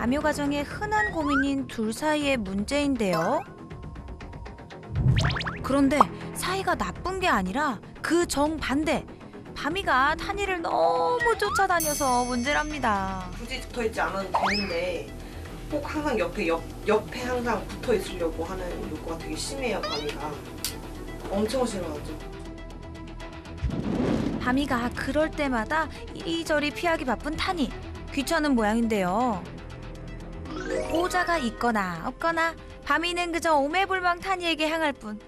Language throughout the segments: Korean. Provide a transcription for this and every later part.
남녀 가정의 흔한 고민인 둘 사이의 문제인데요. 그런데 사이가 나쁜 게 아니라 그 정반대. 밤이가 탄이를 너무 쫓아다녀서 문제랍니다. 굳이 붙어있지 않아도 되는데 꼭 항상 옆에 항상 붙어있으려고 하는 욕구가 되게 심해요, 밤이가. 엄청 싫어하죠. 밤이가 그럴 때마다 이리저리 피하기 바쁜 탄이. 귀찮은 모양인데요. 보호자가 있거나 없거나 밤이는 그저 오매불망 탄이에게 향할 뿐.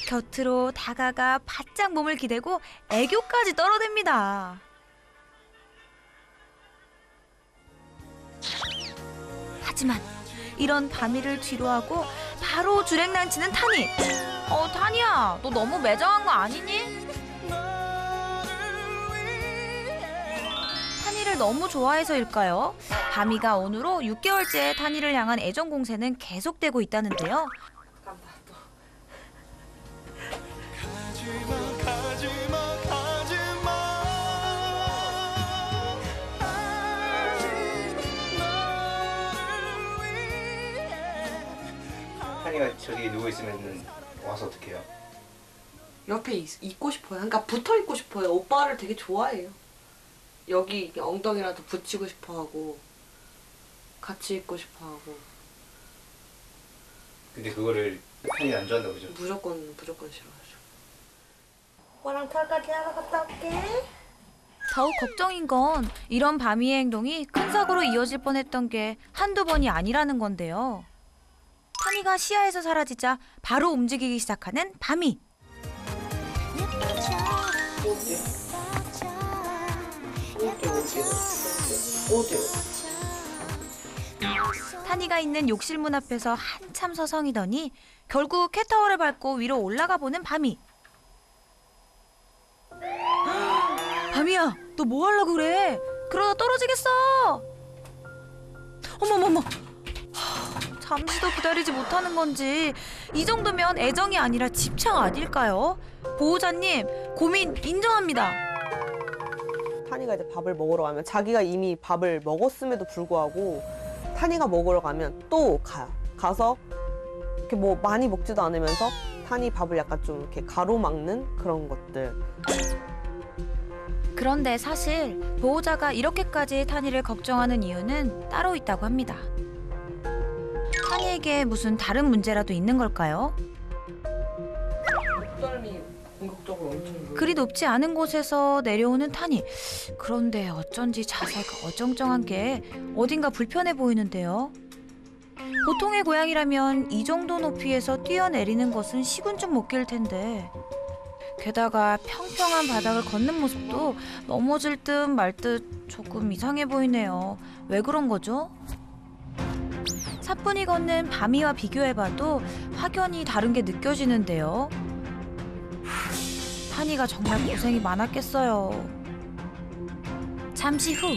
곁으로 다가가 바짝 몸을 기대고 애교까지 떨어댑니다. 하지만 이런 밤이를 뒤로하고 바로 주랭랑치는 탄이. 탄이야, 너 너무 매정한 거 아니니? 탄이를 너무 좋아해서일까요? 밤이가 온후로 6개월째 탄이를 향한 애정 공세는 계속되고 있다는데요. 탄이가 저기 누워있으면 와서 어떻게 해요? 옆에 있고 싶어요. 그러니까 붙어있고 싶어요. 오빠를 되게 좋아해요. 여기 엉덩이라도 붙이고 싶어하고 같이 있고 싶어하고. 근데 그거를 탄이 안 좋아한다고 그죠? 무조건 싫어하죠. 오빠랑 털까지 하러 갔다 올게. 더욱 걱정인 건 이런 밤이의 행동이 큰 사고로 이어질 뻔했던 게 한두 번이 아니라는 건데요. 탄이가 시야에서 사라지자 바로 움직이기 시작하는 밤이. 탄이가 있는 욕실 문 앞에서 한참 서성이더니 결국 캣타워를 밟고 위로 올라가 보는 밤이. 밤이야, 너 뭐 하려고 그래? 그러다 떨어지겠어. 어머머머. 잠시도 기다리지 못하는 건지 이 정도면 애정이 아니라 집착 아닐까요? 보호자님, 고민 인정합니다. 탄이가 이제 밥을 먹으러 가면 자기가 이미 밥을 먹었음에도 불구하고 탄이가 먹으러 가면 또 가요. 가서 이렇게 뭐 많이 먹지도 않으면서 탄이 밥을 약간 좀 이렇게 가로막는 그런 것들. 그런데 사실 보호자가 이렇게까지 탄이를 걱정하는 이유는 따로 있다고 합니다. 탄이에게 무슨 다른 문제라도 있는 걸까요? 목덜미 공격적으로 엄청. 그리 높지 않은 곳에서 내려오는 탄이. 그런데 어쩐지 자세가 어정쩡한 게 어딘가 불편해 보이는데요. 보통의 고양이라면 이 정도 높이에서 뛰어내리는 것은 식은죽 먹기일 텐데. 게다가 평평한 바닥을 걷는 모습도 넘어질 듯 말 듯 조금 이상해 보이네요. 왜 그런 거죠? 사뿐히 걷는 밤이와 비교해봐도 확연히 다른 게 느껴지는데요. 탄이가 정말 고생이 많았겠어요. 잠시 후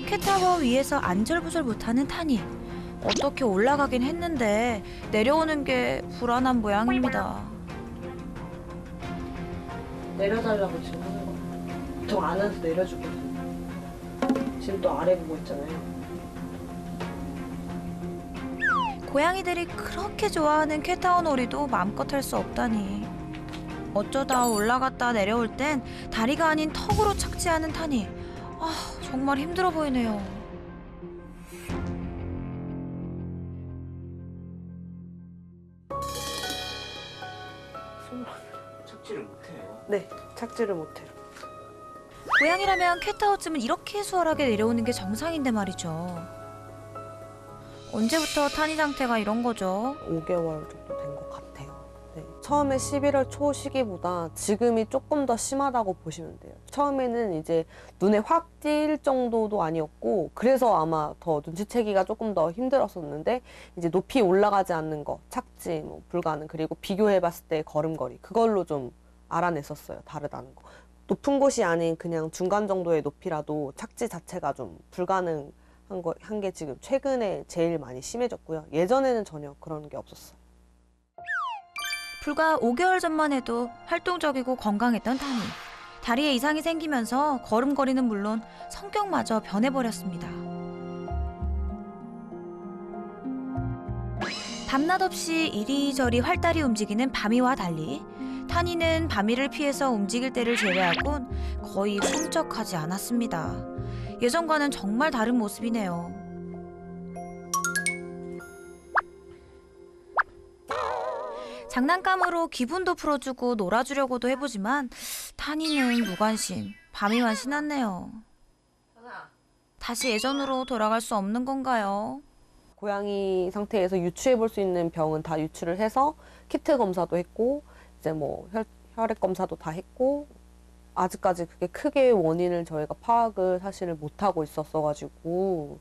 캣타워 위에서 안절부절 못하는 탄이. 어떻게 올라가긴 했는데 내려오는 게 불안한 모양입니다. 내려달라고 지금 하는 거. 보통 안에서 내려주거든요. 지금 또 아래 보고 있잖아요. 고양이들이 그렇게 좋아하는 캣타워 놀이도 마음껏 할 수 없다니. 어쩌다 올라갔다 내려올 땐 다리가 아닌 턱으로 착지하는 탄이. 정말 힘들어 보이네요. 착지를 못해요. 네, 착지를 못해요. 고양이라면 캣타워쯤은 이렇게 수월하게 내려오는 게 정상인데 말이죠. 언제부터 탄이 상태가 이런 거죠? 5개월 정도 된 것 같아요. 네. 처음에 11월 초 시기보다 지금이 조금 더 심하다고 보시면 돼요. 처음에는 이제 눈에 확 띌 정도도 아니었고, 그래서 아마 더 눈치채기가 조금 더 힘들었었는데, 이제 높이 올라가지 않는 거, 착지, 뭐 불가능, 그리고 비교해봤을 때 걸음걸이, 그걸로 좀 알아냈었어요. 다르다는 거. 높은 곳이 아닌 그냥 중간 정도의 높이라도 착지 자체가 좀 불가능한 게 지금 최근에 제일 많이 심해졌고요. 예전에는 전혀 그런 게 없었어요. 불과 5개월 전만 해도 활동적이고 건강했던 탄이. 다리에 이상이 생기면서 걸음걸이는 물론 성격마저 변해버렸습니다. 밤낮 없이 이리저리 활달히 움직이는 바미와 달리 타니는 바미를 피해서 움직일 때를 제외하곤 거의 꿈쩍하지 않았습니다. 예전과는 정말 다른 모습이네요. 장난감으로 기분도 풀어주고 놀아주려고도 해보지만 타니는 무관심, 바미만 신났네요. 다시 예전으로 돌아갈 수 없는 건가요? 고양이 상태에서 유추해 볼 수 있는 병은 다 유추를 해서 키트 검사도 했고 이제 뭐 혈액 검사도 다 했고 아직까지 그게 크게 원인을 저희가 파악을 사실을 못 하고 있었어가지고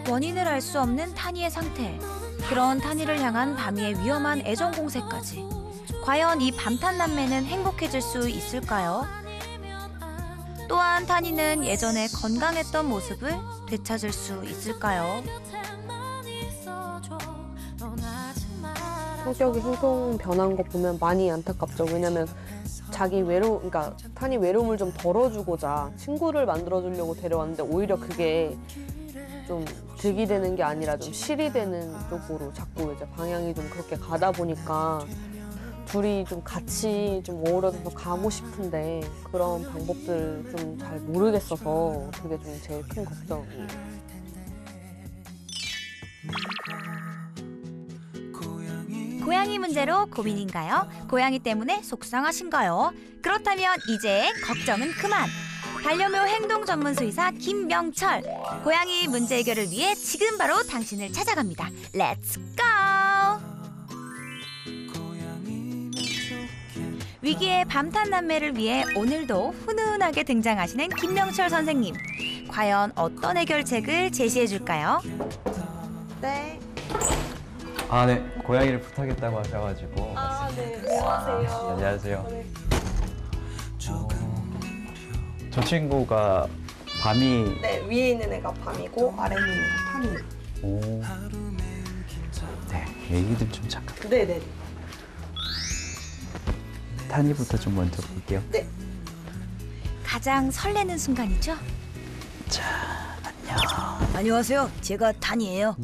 원인을 알 수 없는 타니의 상태. 그런 타니를 향한 바미의 위험한 애정 공세까지. 과연 이 밤탄남매는 행복해질 수 있을까요? 또한 타니는 예전에 건강했던 모습을 되찾을 수 있을까요? 성격이 행동 변한 거 보면 많이 안타깝죠. 왜냐면 그러니까 타니 외로움을 좀 덜어주고자 친구를 만들어주려고 데려왔는데 오히려 그게 좀 득이 되는 게 아니라 좀 실이 되는 쪽으로 자꾸 이제 방향이 좀 그렇게 가다 보니까 둘이 좀 같이 좀 어우러져서 가고 싶은데 그런 방법들 좀 잘 모르겠어서 그게 좀 제일 큰 걱정이에요. 고양이 문제로 고민인가요? 고양이 때문에 속상하신가요? 그렇다면 이제 걱정은 그만! 반려묘 행동 전문 수의사 김명철! 고양이 문제 해결을 위해 지금 바로 당신을 찾아갑니다. 렛츠 고! 위기의 밤탄남매를 위해 오늘도 훈훈하게 등장하시는 김명철 선생님. 과연 어떤 해결책을 제시해줄까요? 네. 아, 네. 고양이를 부탁했다고 하셔가지고. 네. 안녕하세요. 안녕하세요. 네. 저 친구가 밤이. 네, 위에 있는 애가 밤이고 아래에 있는 애가 탄이에요. 오. 네, 얘기들 좀 잠깐. 네네. 타니부터 좀 먼저 볼게요. 네. 가장 설레는 순간이죠? 자, 안녕. 안녕하세요. 제가 탄이에요.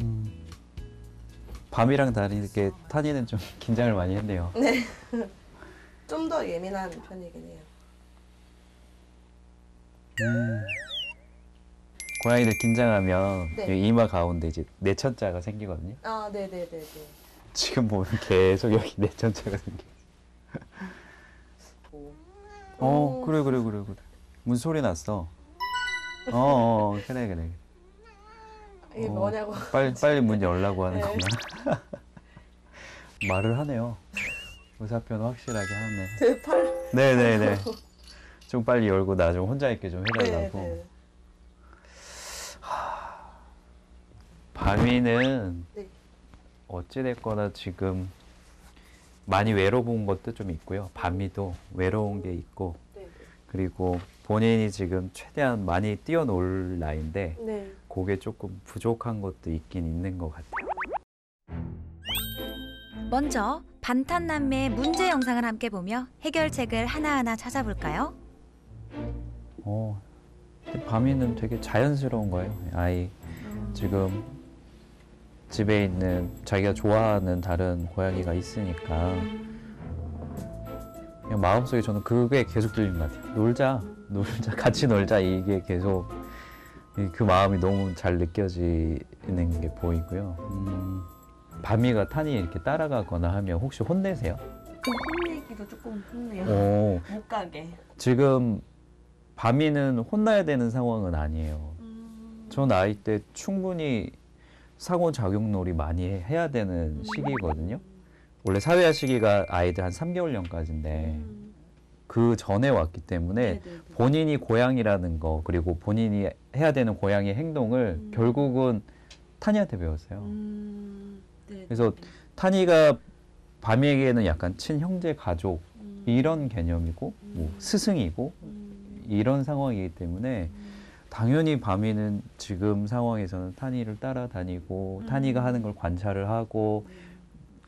밤이랑 다르게 타니는 좀 긴장을 많이 했네요. 네. 좀 더 예민한 편이긴 해요. 고양이들 긴장하면 네. 여기 이마 가운데 이제 내천자가 생기거든요. 아, 네네네네. 지금 보면 계속 여기 내천자가 생겨. 그래. 무슨 소리 났어? 그래. 이게 뭐냐고. 빨리 문 열라고 하는 네. 거구나. 말을 하네요. 의사표는 확실하게 하네. 제 팔. 네네네. 좀 빨리 열고 나 좀 혼자 있게 좀 해달라고. 네. 밤이는 네. 어찌됐거나 지금 많이 외로운 것도 좀 있고요. 밤이도 외로운 게 있고, 네. 그리고 본인이 지금 최대한 많이 뛰어놀 나이인데 네. 그게 조금 부족한 것도 있긴 있는 것 같아요. 먼저 밤탄남매의 문제 영상을 함께 보며 해결책을 하나하나 찾아볼까요? 근데 밤이는 되게 자연스러운 거예요. 아이 지금 집에 있는 자기가 좋아하는 다른 고양이가 있으니까 그냥 마음속에 저는 그게 계속 들리는 것 같아요. 놀자, 같이 놀자. 이게 계속 그 마음이 너무 잘 느껴지는 게 보이고요. 밤이가 타니 이렇게 따라가거나 하면 혹시 혼내세요? 혼내기도 조금 혼내요. 못 가게. 지금 밤이는 혼나야 되는 상황은 아니에요. 전 아이 때 충분히 상호작용놀이 많이 해야 되는 시기거든요. 원래 사회화 시기가 아이들 한 3개월령까지인데 그 전에 왔기 때문에 네네네. 본인이 고양이라는 거 그리고 본인이 해야 되는 고양이 행동을 결국은 타니한테 배웠어요. 그래서 타니가 밤이에게는 약간 친형제 가족 이런 개념이고 뭐 스승이고 이런 상황이기 때문에 당연히 밤이는 지금 상황에서는 타니를 따라다니고 타니가 하는 걸 관찰을 하고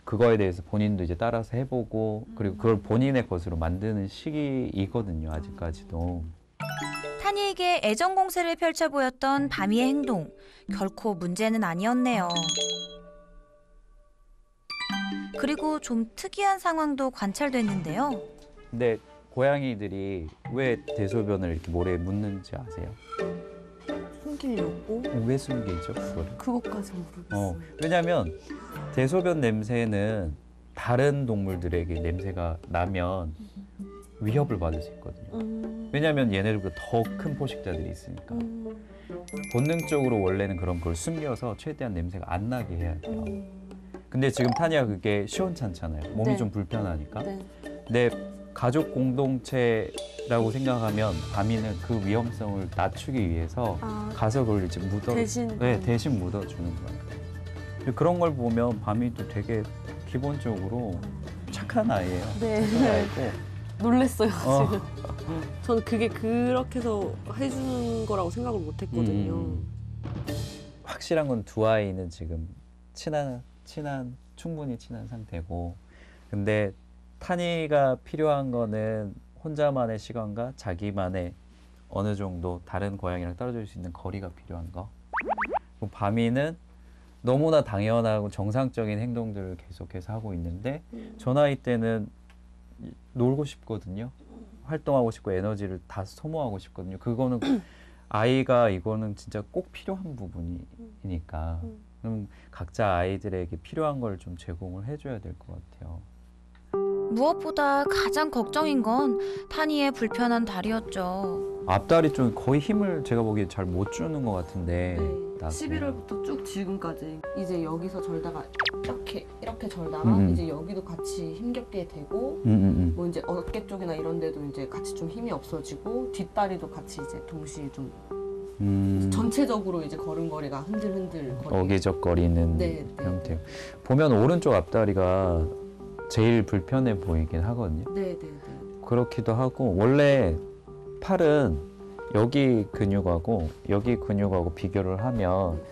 그거에 대해서 본인도 이제 따라서 해보고 그리고 그걸 본인의 것으로 만드는 시기이거든요. 아직까지도. 타니의 탄이에게 애정 공세를 펼쳐 보였던 바미의 행동. 결코 문제는 아니었네요. 그리고 좀 특이한 상황도 관찰됐는데요. 근데 고양이들이 왜 대소변을 이렇게 모래에 묻는지 아세요? 숨기려고? 왜 숨기죠, 그거를? 그것까지 모르겠어요. 왜냐면 대소변 냄새는 다른 동물들에게 냄새가 나면 위협을 받을 수 있거든요. 왜냐면 얘네들보다 더 큰 포식자들이 있으니까. 본능적으로 원래는 그런 걸 숨겨서 최대한 냄새가 안 나게 해야 돼요. 근데 지금 타니가 그게 시원찮잖아요. 몸이 네. 좀 불편하니까. 네. 근데 가족 공동체라고 생각하면 바미는 그 위험성을 낮추기 위해서 가서 그걸 이제 대신 대신 묻어주는 거예요. 그런 걸 보면 바미도 되게 기본적으로 착한 아이예요. 네. 착한 아이고. 놀랬어요, 어. 지금. 저는 그게 그렇게 해서 해주는 거라고 생각을 못 했거든요. 확실한 건 두 아이는 지금 충분히 친한 상태고, 근데 타니가 필요한 거는 혼자만의 시간과 자기만의 어느 정도 다른 고양이랑 떨어질 수 있는 거리가 필요한 거. 그리고 바미는 너무나 당연하고 정상적인 행동들을 계속해서 하고 있는데 저 나이 때는 놀고 싶거든요. 활동하고 싶고 에너지를 다 소모하고 싶거든요. 그거는 아이가 이거는 진짜 꼭 필요한 부분이니까 그럼 각자 아이들에게 필요한 걸 좀 제공을 해줘야 될 것 같아요. 무엇보다 가장 걱정인 건 타니의 불편한 다리였죠. 앞다리 좀 거의 힘을 제가 보기에 잘 못 주는 것 같은데. 나도. 11월부터 쭉 지금까지 이제 여기서 절다가 이렇게 절다가 이제 여기도 같이 힘겹게 되고 뭐 이제 어깨 쪽이나 이런 데도 이제 같이 좀 힘이 없어지고 뒷다리도 같이 이제 동시에 좀 전체적으로 이제 걸음걸이가 흔들흔들 거리고 어기적거리는 네, 네. 형태. 보면 오른쪽 앞다리가 제일 불편해 보이긴 하거든요. 네네네. 그렇기도 하고 원래 팔은 여기 근육하고 여기 근육하고 비교를 하면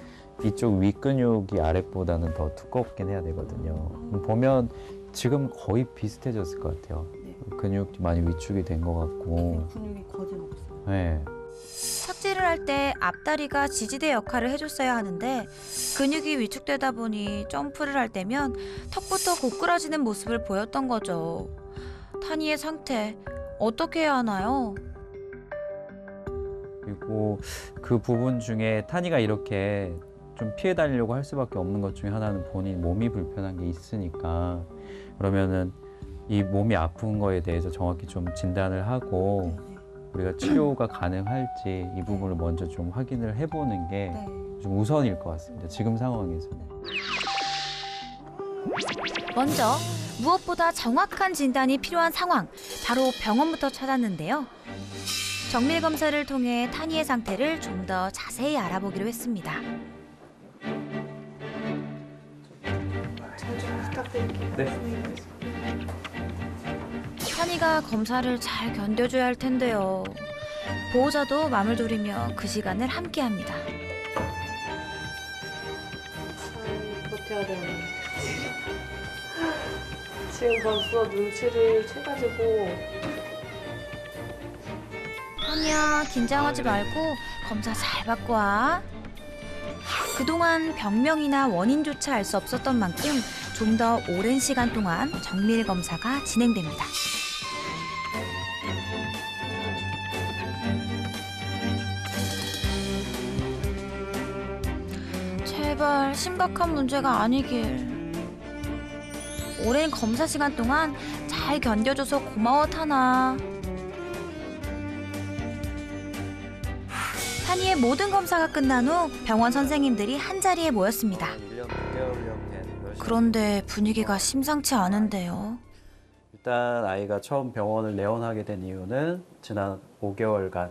이쪽 위 근육이 아랫보다는 더 두껍긴 해야 되거든요. 보면 지금 거의 비슷해졌을 것 같아요. 네. 근육이 많이 위축이 된 것 같고. 근육이 거진 없어요. 네. 착지를 할 때 앞다리가 지지대 역할을 해줬어야 하는데 근육이 위축되다 보니 점프를 할 때면 턱부터 고꾸라지는 모습을 보였던 거죠. 타니의 상태 어떻게 해야 하나요? 그리고 그 부분 중에 타니가 이렇게 좀 피해 다니려고 할 수밖에 없는 것 중에 하나는 본인 몸이 불편한 게 있으니까 그러면은 이 몸이 아픈 거에 대해서 정확히 좀 진단을 하고 우리가 치료가 가능할지 이 부분을 먼저 좀 확인을 해보는 게 좀 우선일 것 같습니다. 지금 상황에서는. 먼저 무엇보다 정확한 진단이 필요한 상황, 바로 병원부터 찾았는데요. 정밀 검사를 통해 타니의 상태를 좀 더 자세히 알아보기로 했습니다. 네. 타니가 검사를 잘 견뎌줘야 할 텐데요. 보호자도 맘을 졸이며 그 시간을 함께합니다. 버텨야 되는데. 지금 벌써 눈치를 채가지고 타니야, 긴장하지 말고 검사 잘 받고 와. 그동안 병명이나 원인조차 알 수 없었던 만큼 좀 더 오랜 시간 동안 정밀 검사가 진행됩니다. 제발 심각한 문제가 아니길. 오랜 검사 시간 동안 잘 견뎌줘서 고마워, 타나. 타니의 모든 검사가 끝난 후 병원 선생님들이 한자리에 모였습니다. 1년 6개월령 된 그런데 분위기가 심상치 않은데요. 일단 아이가 처음 병원을 내원하게 된 이유는 지난 5개월간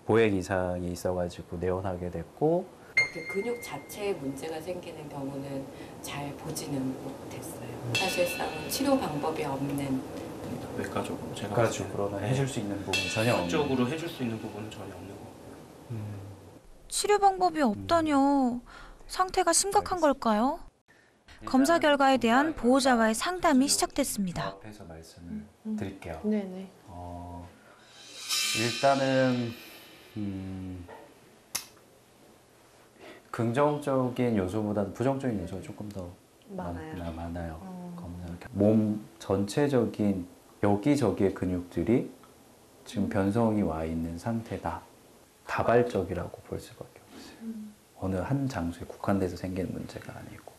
보행 이상이 있어가지고 내원하게 됐고 이렇게 근육 자체에 문제가 생기는 경우는 잘 보지는 못했어요. 사실상 치료 방법이 없는 외과적으로 제가 가족으로는 해줄 수 있는 부분이 전혀 없는 적으로 해줄 수 있는 부분은 전혀 없는 거. 치료 방법이 없다뇨. 상태가 심각한 걸까요? 검사 결과에 대한 보호자와의 상담이 시작됐습니다. 앞에서 말씀을 드릴게요. 네네. 일단은 긍정적인 요소보다는 부정적인 요소가 조금 더 많아요. 몸 전체적인 여기저기의 근육들이 지금 변성이 와 있는 상태다. 다발적이라고 볼 수밖에 없어요. 어느 한 장소에 국한돼서 생기는 문제가 아니고.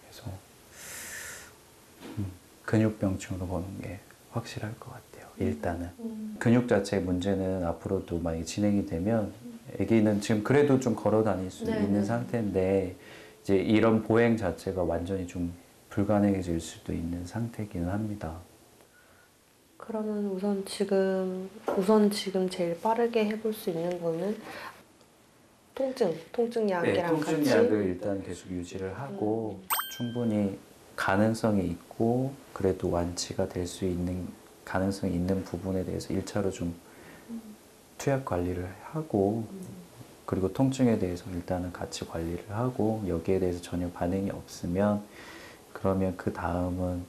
그래서 근육병증으로 보는 게 확실할 것 같아요. 일단은 근육 자체의 문제는 앞으로도 만약에 진행이 되면 아기는 지금 그래도 좀 걸어 다닐 수 있는 상태인데 이제 이런 보행 자체가 완전히 좀 불가능해질 수도 있는 상태이기는 합니다. 그러면 우선 지금 제일 빠르게 해볼 수 있는 거는 통증 약이랑 같이. 통증 약을 일단 계속 유지를 하고 충분히 가능성이 있고 그래도 완치가 될 수 있는 가능성이 있는 부분에 대해서 1차로 좀 투약 관리를 하고 그리고 통증에 대해서 일단은 같이 관리를 하고 여기에 대해서 전혀 반응이 없으면 그러면 그 다음은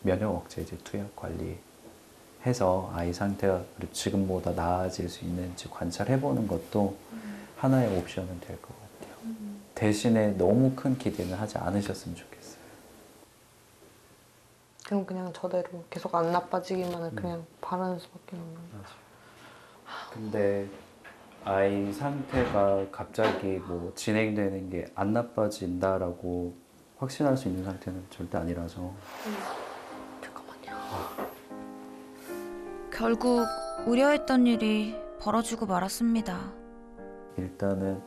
면역 억제제 투약 관리해서 아이 상태가 지금보다 나아질 수 있는지 관찰해보는 것도 하나의 옵션은 될 것 같아요. 대신에 너무 큰 기대는 하지 않으셨으면 좋겠어요. 그럼 그냥 저대로 계속 안 나빠지기만을 그냥 바라는 수밖에 없는. 근데 아이 상태가 갑자기 뭐 진행되는 게 안 나빠진다라고 확신할 수 있는 상태는 절대 아니라서. 잠깐만요. 결국 우려했던 일이 벌어지고 말았습니다. 일단은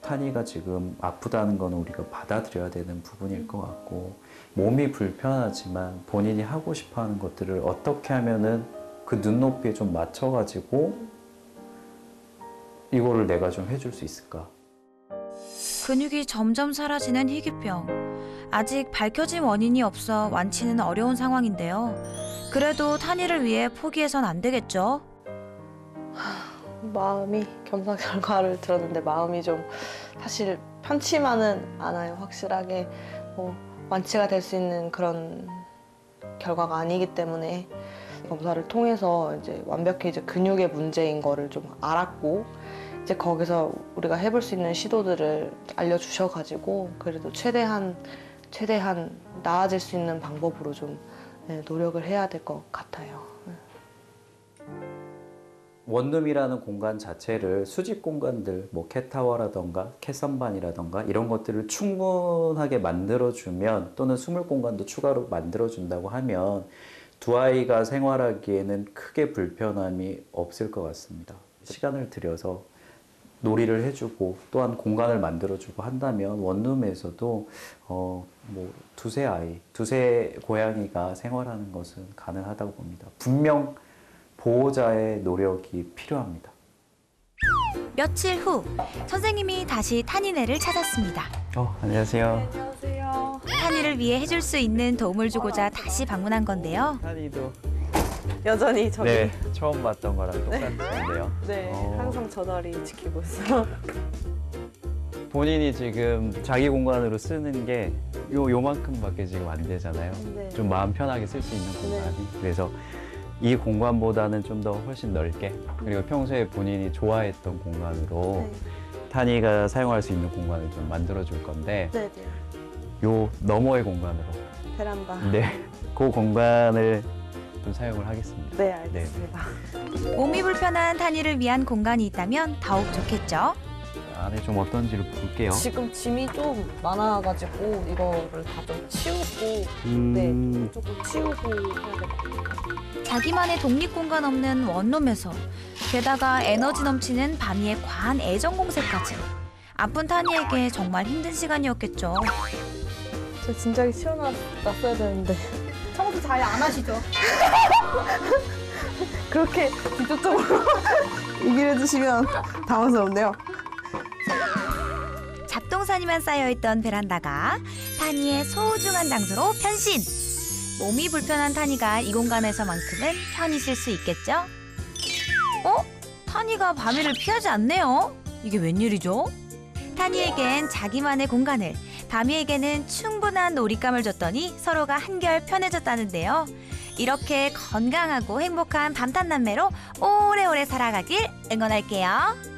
탄이가 지금 아프다는 건 우리가 받아들여야 되는 부분일 것 같고 몸이 불편하지만 본인이 하고 싶어하는 것들을 어떻게 하면은 그 눈높이에 좀 맞춰가지고 이거를 내가 좀 해줄 수 있을까? 근육이 점점 사라지는 희귀병. 아직 밝혀진 원인이 없어 완치는 어려운 상황인데요. 그래도 탄이를 위해 포기해선 안 되겠죠? 마음이 검사 결과를 들었는데 마음이 좀 사실 편치만은 않아요. 확실하게 완치가 될 수 있는 그런 결과가 아니기 때문에 검사를 통해서 이제 완벽히 이제 근육의 문제인 거를 좀 알았고 이제 거기서 우리가 해볼 수 있는 시도들을 알려주셔가지고 그래도 최대한 나아질 수 있는 방법으로 좀 노력을 해야 될 것 같아요. 원룸이라는 공간 자체를 수직 공간들, 뭐 캣타워라던가 캣선반이라던가 이런 것들을 충분하게 만들어주면 또는 수물 공간도 추가로 만들어준다고 하면 두 아이가 생활하기에는 크게 불편함이 없을 것 같습니다. 시간을 들여서 놀이를 해주고 또한 공간을 만들어주고 한다면 원룸에서도 뭐 두세 고양이가 생활하는 것은 가능하다고 봅니다. 분명 보호자의 노력이 필요합니다. 며칠 후 선생님이 다시 탄이네를 찾았습니다. 안녕하세요. 안녕하세요. 탄이를 위해 해줄 수 있는 도움을 주고자 다시 방문한 건데요. 탄이도 여전히 저기 처음 봤던 거랑 똑같은데요. 항상 저 자리 지키고 있어요. 본인이 지금 자기 공간으로 쓰는 게 요만큼밖에 지금 안 되잖아요. 네. 좀 마음 편하게 쓸 수 있는 공간이. 그래서 이 공간보다는 좀 더 훨씬 넓게 그리고 평소에 본인이 좋아했던 공간으로 탄이가 사용할 수 있는 공간을 좀 만들어줄 건데 요 너머의 공간으로 베란다. 그 공간을 좀 사용을 하겠습니다. 네, 알겠습니다. 몸이 불편한 탄이를 위한 공간이 있다면 더욱 좋겠죠? 안에 좀 어떤지를 볼게요. 지금 짐이 좀 많아가지고 이거를 다 좀 치우고 조금 치우고 해야 될 것 같아요. 자기만의 독립 공간 없는 원룸에서 게다가 에너지 넘치는 바미의 과한 애정 공세까지. 아픈 탄이에게 정말 힘든 시간이었겠죠. 저 진작에 치워놨어야 되는데 청소 잘 안 하시죠? 그렇게 직접적으로 얘기를 해주시면 당황스럽네요. 잡동사니만 쌓여있던 베란다가 탄이의 소중한 장소로 변신! 몸이 불편한 탄이가 이 공간에서만큼은 편히 쓸 수 있겠죠? 탄이가 바미를 피하지 않네요? 이게 웬일이죠? 탄이에겐 자기만의 공간을, 바미에게는 충분한 놀잇감을 줬더니 서로가 한결 편해졌다는데요. 이렇게 건강하고 행복한 밤탄남매로 오래오래 살아가길 응원할게요.